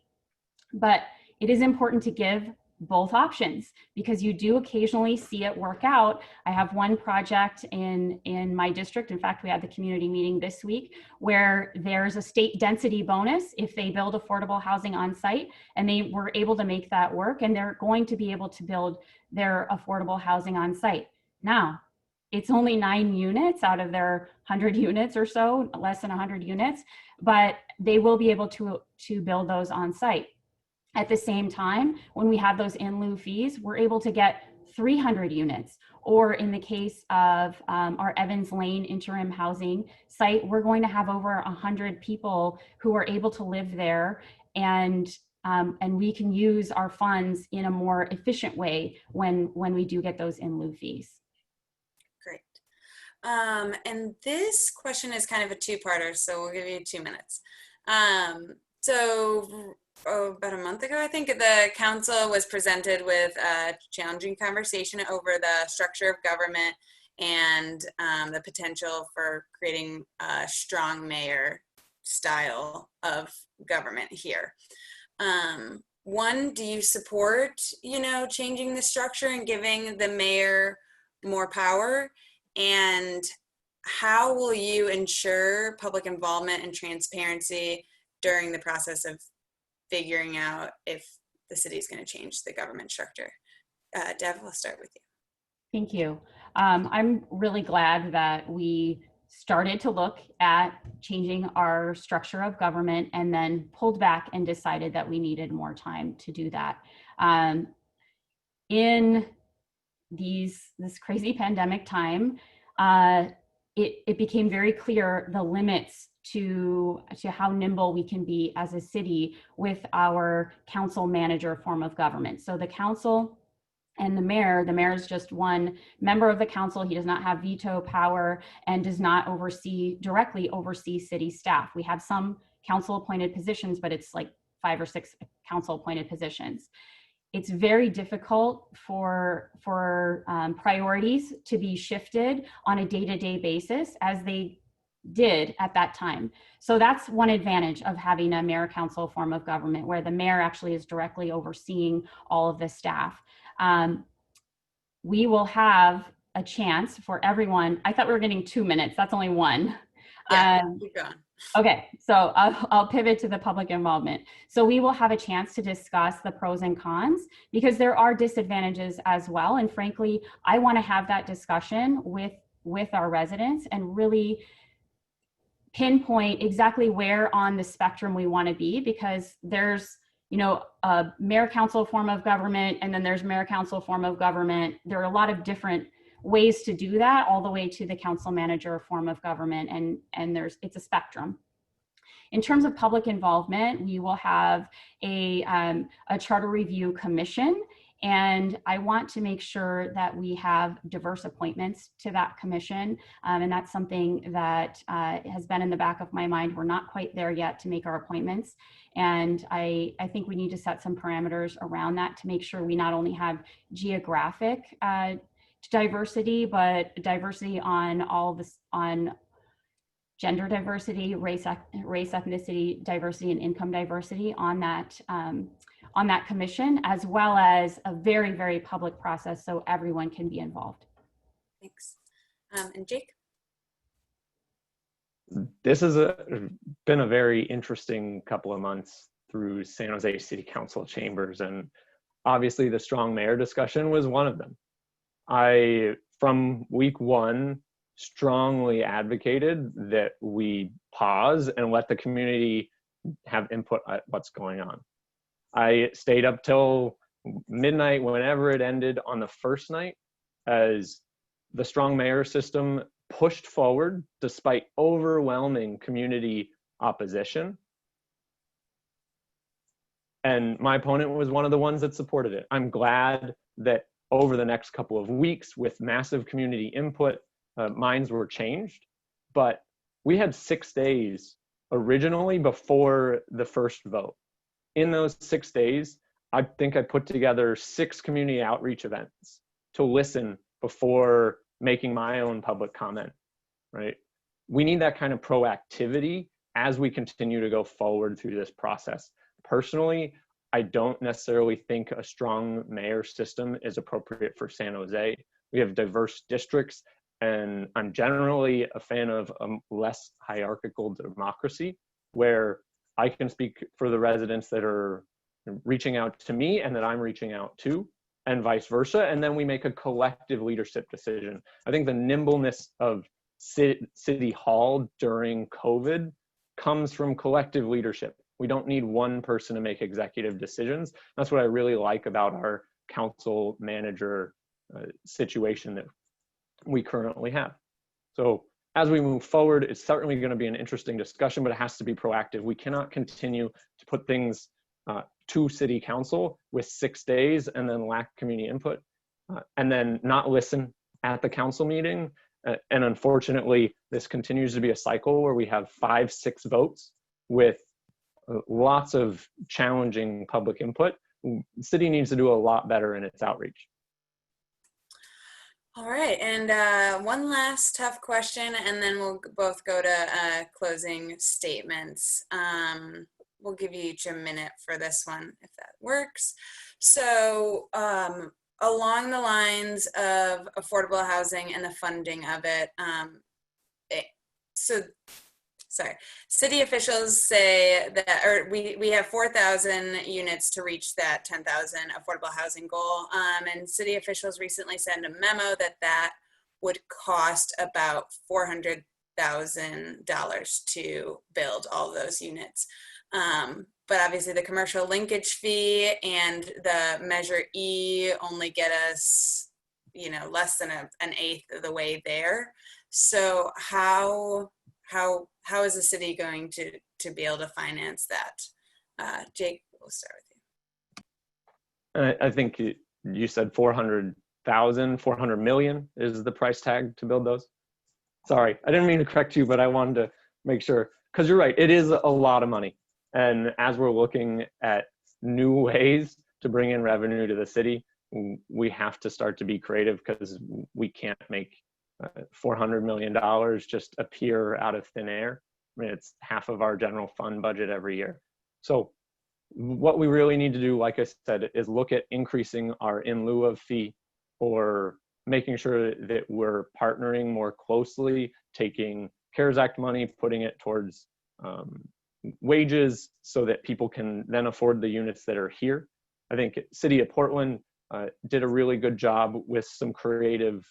But it is important to give both options because you do occasionally see it work out. I have one project in my district. In fact, we had the community meeting this week where there's a state density bonus if they build affordable housing on site, and they were able to make that work, and they're going to be able to build their affordable housing on site. Now, it's only 9 units out of their 100 units or so, less than 100 units, but they will be able to build those on site. At the same time, when we have those in lieu fees, we're able to get 300 units. Or in the case of our Evans Lane interim housing site, we're going to have over 100 people who are able to live there, and we can use our funds in a more efficient way when we do get those in lieu fees. Great. And this question is kind of a two-parter, so we'll give you 2 minutes. About a month ago, I think, the council was presented with a challenging conversation over the structure of government and the potential for creating a strong mayor style of government here. One, do you support, changing the structure and giving the mayor more power? And how will you ensure public involvement and transparency during the process of figuring out if the city is going to change the government structure? Dev, we'll start with you. Thank you. I'm really glad that we started to look at changing our structure of government and then pulled back and decided that we needed more time to do that. In this crazy pandemic time, it became very clear the limits to how nimble we can be as a city with our council manager form of government. So the council and the mayor is just one member of the council. He does not have veto power and does not directly oversee city staff. We have some council appointed positions, but it's like 5 or 6 council appointed positions. It's very difficult for priorities to be shifted on a day-to-day basis as they did at that time. So that's one advantage of having a mayor council form of government where the mayor actually is directly overseeing all of the staff. We will have a chance for everyone. I thought we were getting 2 minutes. That's only 1. Yeah, keep going. Okay, so I'll pivot to the public involvement. So we will have a chance to discuss the pros and cons because there are disadvantages as well. And frankly, I want to have that discussion with our residents and really pinpoint exactly where on the spectrum we want to be, because there's, a mayor council form of government, and then there's mayor council form of government. There are a lot of different ways to do that, all the way to the council manager form of government, and it's a spectrum. In terms of public involvement, we will have a charter review commission, and I want to make sure that we have diverse appointments to that commission, and that's something that has been in the back of my mind. We're not quite there yet to make our appointments, and I think we need to set some parameters around that to make sure we not only have geographic diversity, but diversity on on gender diversity, race, ethnicity diversity, and income diversity on that commission, as well as a very, very public process so everyone can be involved. Thanks. And Jake? This has been a very interesting couple of months through San Jose City Council chambers, and obviously the strong mayor discussion was one of them. I, from week 1, strongly advocated that we pause and let the community have input at what's going on. I stayed up till midnight whenever it ended on the first night as the strong mayor system pushed forward despite overwhelming community opposition. And my opponent was one of the ones that supported it. I'm glad that over the next couple of weeks, with massive community input, minds were changed. But we had 6 days originally before the first vote. In those 6 days, I think I put together 6 community outreach events to listen before making my own public comment, right? We need that kind of proactivity as we continue to go forward through this process. Personally, I don't necessarily think a strong mayor system is appropriate for San Jose. We have diverse districts, and I'm generally a fan of a less hierarchical democracy where I can speak for the residents that are reaching out to me and that I'm reaching out to, and vice versa. And then we make a collective leadership decision. I think the nimbleness of City Hall during COVID comes from collective leadership. We don't need one person to make executive decisions. That's what I really like about our council manager situation that we currently have. So as we move forward, it's certainly going to be an interesting discussion, but it has to be proactive. We cannot continue to put things to city council with 6 days and then lack community input and then not listen at the council meeting. And unfortunately, this continues to be a cycle where we have 5, 6 votes with lots of challenging public input. The city needs to do a lot better in its outreach. All right, and one last tough question, and then we'll both go to closing statements. We'll give you each a minute for this one, if that works. So along the lines of affordable housing and the funding of it, city officials say that, or we have 4,000 units to reach that 10,000 affordable housing goal. And city officials recently sent a memo that would cost about $400,000 to build all those units. But obviously the commercial linkage fee and the Measure E only get us, less than an eighth of the way there. So how is the city going to be able to finance that? Jake, we'll start with you. I think you said 400,000, 400 million is the price tag to build those. Sorry, I didn't mean to correct you, but I wanted to make sure, because you're right, it is a lot of money. And as we're looking at new ways to bring in revenue to the city, we have to start to be creative, because we can't make $400 million just appear out of thin air. I mean, it's half of our general fund budget every year. So what we really need to do, like I said, is look at increasing our in lieu of fee, or making sure that we're partnering more closely, taking CARES Act money, putting it towards wages so that people can then afford the units that are here. I think City of Portland did a really good job with some creative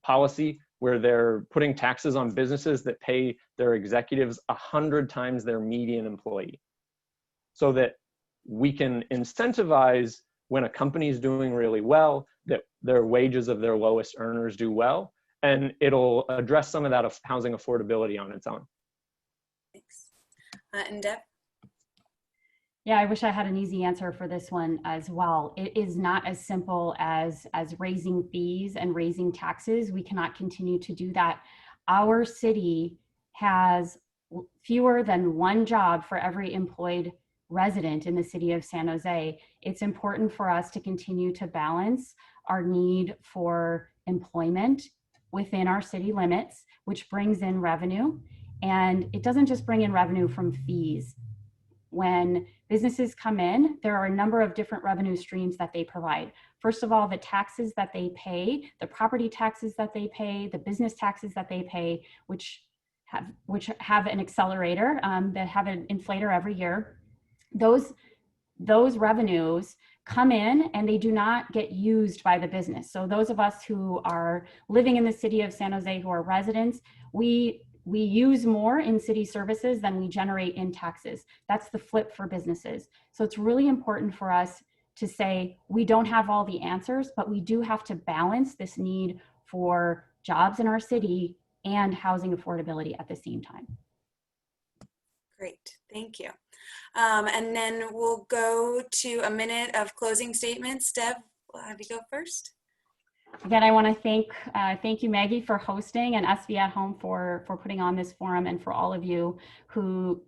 policy where they're putting taxes on businesses that pay their executives 100 times their median employee, so that we can incentivize when a company is doing really well, that their wages of their lowest earners do well, and it'll address some of that of housing affordability on its own. Thanks. And Deb? Yeah, I wish I had an easy answer for this one as well. It is not as simple as raising fees and raising taxes. We cannot continue to do that. Our city has fewer than one job for every employed resident in the city of San Jose. It's important for us to continue to balance our need for employment within our city limits, which brings in revenue. And it doesn't just bring in revenue from fees. When businesses come in, there are a number of different revenue streams that they provide. First of all, the taxes that they pay, the property taxes that they pay, the business taxes that they pay, which have an accelerator, that have an inflator every year. Those revenues come in and they do not get used by the business. So those of us who are living in the city of San Jose, who are residents, we use more in city services than we generate in taxes. That's the flip for businesses. So it's really important for us to say we don't have all the answers, but we do have to balance this need for jobs in our city and housing affordability at the same time. Great, thank you. And then we'll go to a minute of closing statements. Deb, we'll have you go first. Again, I want to thank you, Maggie, for hosting, and SV at Home for putting on this forum, and for all of you who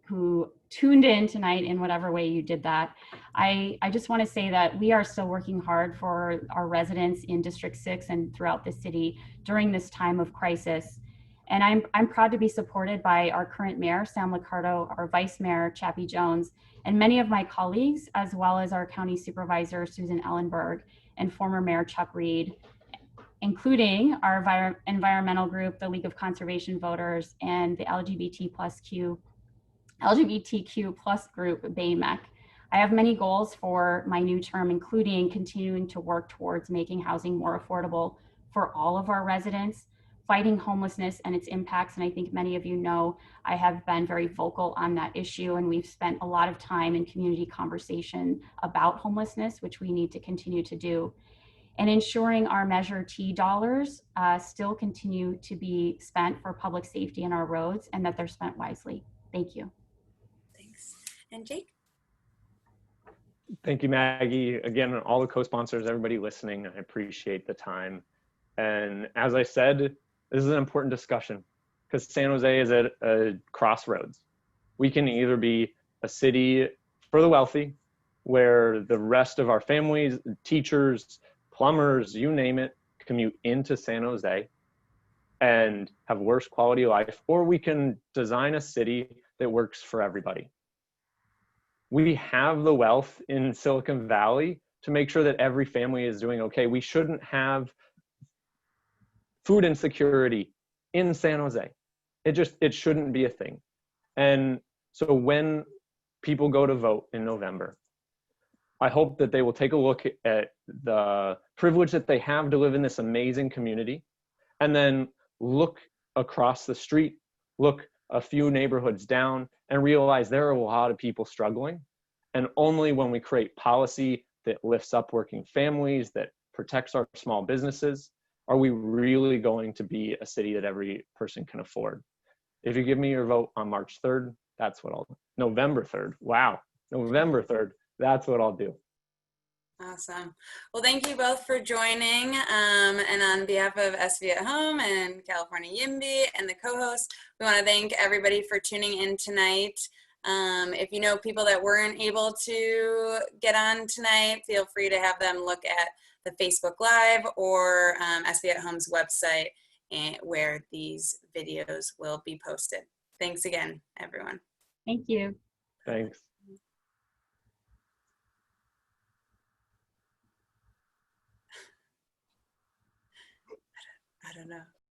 tuned in tonight in whatever way you did that. I just want to say that we are still working hard for our residents in District 6 and throughout the city during this time of crisis. And I'm proud to be supported by our current mayor, Sam Liccardo, our vice mayor, Chappie Jones, and many of my colleagues, as well as our county supervisor, Susan Ellenberg, and former mayor Chuck Reed, including our environmental group, the League of Conservation Voters, and the LGBTQ plus group, BAMEC. I have many goals for my new term, including continuing to work towards making housing more affordable for all of our residents, fighting homelessness and its impacts. And I think many of you know I have been very vocal on that issue, and we've spent a lot of time in community conversation about homelessness, which we need to continue to do. And ensuring our Measure T dollars still continue to be spent for public safety in our roads, and that they're spent wisely. Thank you. Thanks. And Jake? Thank you, Maggie. Again, all the co-sponsors, everybody listening, I appreciate the time. And as I said, this is an important discussion because San Jose is at a crossroads. We can either be a city for the wealthy, where the rest of our families, teachers, plumbers, you name it, commute into San Jose and have worse quality of life, or we can design a city that works for everybody. We have the wealth in Silicon Valley to make sure that every family is doing okay. We shouldn't have food insecurity in San Jose. It shouldn't be a thing. And so when people go to vote in November, I hope that they will take a look at the privilege that they have to live in this amazing community, and then look across the street, look a few neighborhoods down, and realize there are a lot of people struggling. And only when we create policy that lifts up working families, that protects our small businesses, are we really going to be a city that every person can afford. If you give me your vote on March 3rd, that's what I'll do. November 3rd, wow, November 3rd. That's what I'll do. Awesome. Well, thank you both for joining. And on behalf of SV at Home and California YIMBY and the co-host, we want to thank everybody for tuning in tonight. If you know people that weren't able to get on tonight, feel free to have them look at the Facebook Live or SV at Home's website, where these videos will be posted. Thanks again, everyone. Thank you. Thanks. I don't know.